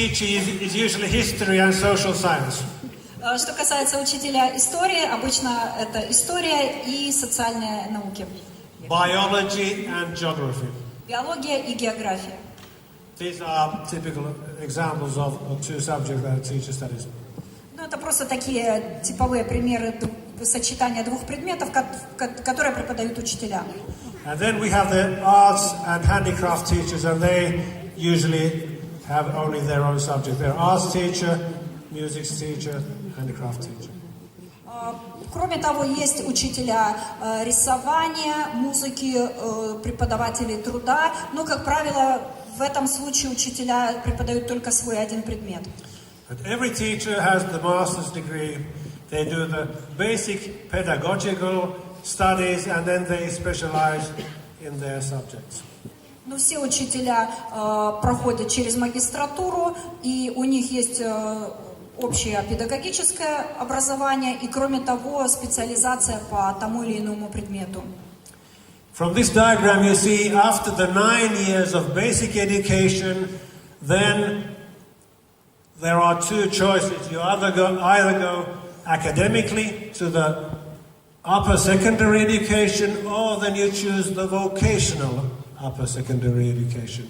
teacher is usually history and social science. Что касается учителя истории, обычно это история и социальные науки. Biology and geography. Биология и география. These are typical examples of two subjects that a teacher studies. Ну, это просто такие типовые примеры сочетания двух предметов, которые преподают учителя. And then we have the arts and handicraft teachers, and they usually have only their own subject. They're arts teacher, music teacher, handicraft teacher. Кроме того, есть учителя рисования, музыки, преподаватели труда. Но, как правило, в этом случае учителя преподают только свой один предмет. But every teacher has the master's degree. They do the basic pedagogical studies, and then they specialize in their subjects. Но все учителя проходят через магистратуру, и у них есть общее педагогическое образование, и кроме того специализация по тому или иному предмету. From this diagram you see after the 9 years of basic education, then there are two choices. You either go academically to the upper secondary education, or then you choose the vocational upper secondary education.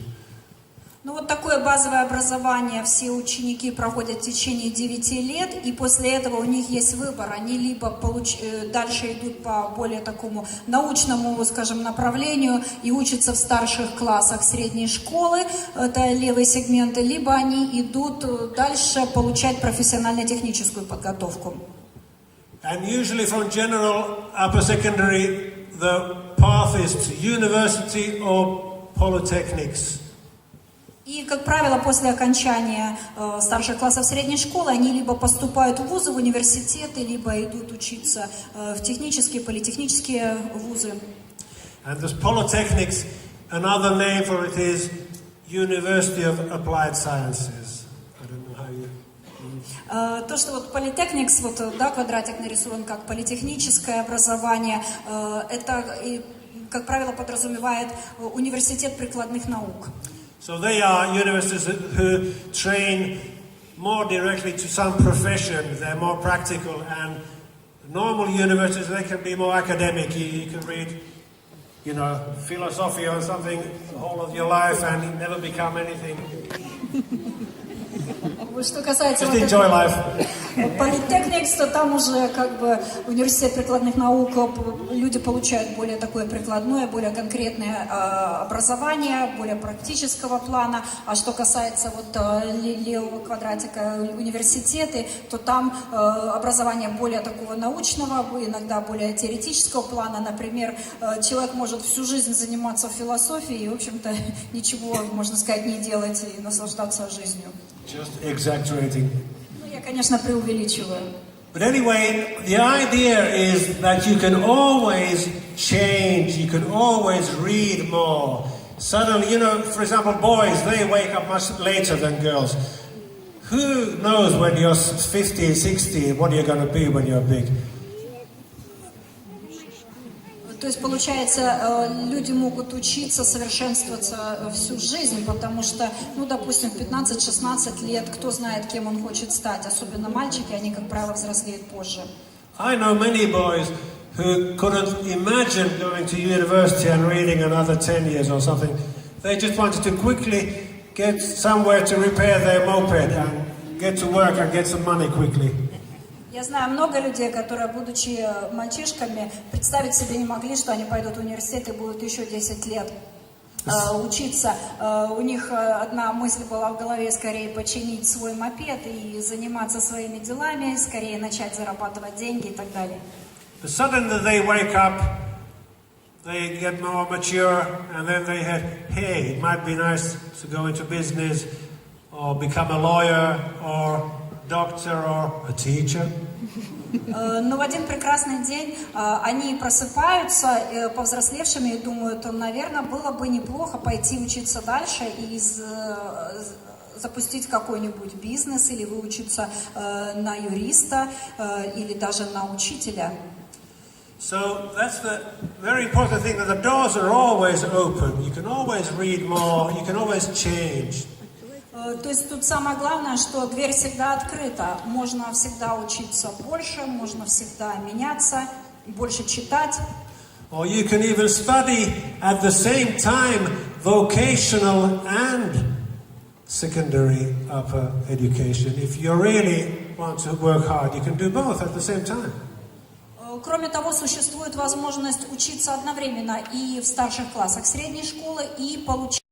Ну вот такое базовое образование все ученики проходят в течение 9 лет, и после этого у них есть выбор. Они либо дальше идут по более такому научному, скажем, направлению и учатся в старших классах средней школы, это левые сегменты, либо они идут дальше получать профессионально-техническую подготовку. And usually from general upper secondary, the path is to university or polytechnics. И, как правило, после окончания старших классов средней школы они либо поступают в вузы, в университеты, либо идут учиться в технические, политехнические вузы. And this polytechnics, another name for it is University of Applied Sciences. I don't know how you... То, что вот политехникс, вот, да, квадратик нарисован как политехническое образование, это, как правило, подразумевает университет прикладных наук. So they are universities who train more directly to some profession. They're more practical, and normal universities, they can be more academic. You can read, philosophy or something the whole of your life and never become anything. Что касается Just enjoy life. политехникс, то там уже как бы университет прикладных наук, люди получают более такое прикладное, более конкретное образование, более практического плана. А что касается вот левого квадратика университеты, то там образование более такого научного, иногда более теоретического плана. Например, человек может всю жизнь заниматься философией и, в общем-то, ничего, можно сказать, не делать и наслаждаться жизнью. Just exaggerating. Ну, я, конечно, преувеличиваю. But anyway, the idea is that you can always change, you can always read more. Suddenly, for example, boys, they wake up much later than girls. Who knows when you're 50, 60, what you're going to be when you're big? То есть, получается, люди могут учиться, совершенствоваться всю жизнь, потому что, допустим, 15-16 лет, кто знает, кем он хочет стать, особенно мальчики, они, как правило, взрослеют позже. I know many boys who couldn't imagine going to university and reading another 10 years or something. They just wanted to quickly get somewhere to repair their moped and get to work and get some money quickly. Я знаю много людей, которые, будучи мальчишками, представить себе не могли, что они пойдут в университет и будут еще 10 лет учиться. У них одна мысль была в голове: скорее починить свой мопед и заниматься своими делами, скорее начать зарабатывать деньги и так далее. But suddenly they wake up, they get more mature, and then they had, hey, it might be nice to go into business or become a lawyer or doctor or a teacher. Но в один прекрасный день они просыпаются повзрослевшими и думают, наверное, было бы неплохо пойти учиться дальше и запустить какой-нибудь бизнес или выучиться на юриста или даже на учителя. So that's the very important thing, that the doors are always open. You can always read more, you can always change. То есть тут самое главное, что дверь всегда открыта. Можно всегда учиться больше, можно всегда меняться, больше читать. Or you can even study at the same time vocational and secondary upper education. If you really want to work hard, you can do both at the same time. Кроме того, существует возможность учиться одновременно и в старших классах средней школы, и получить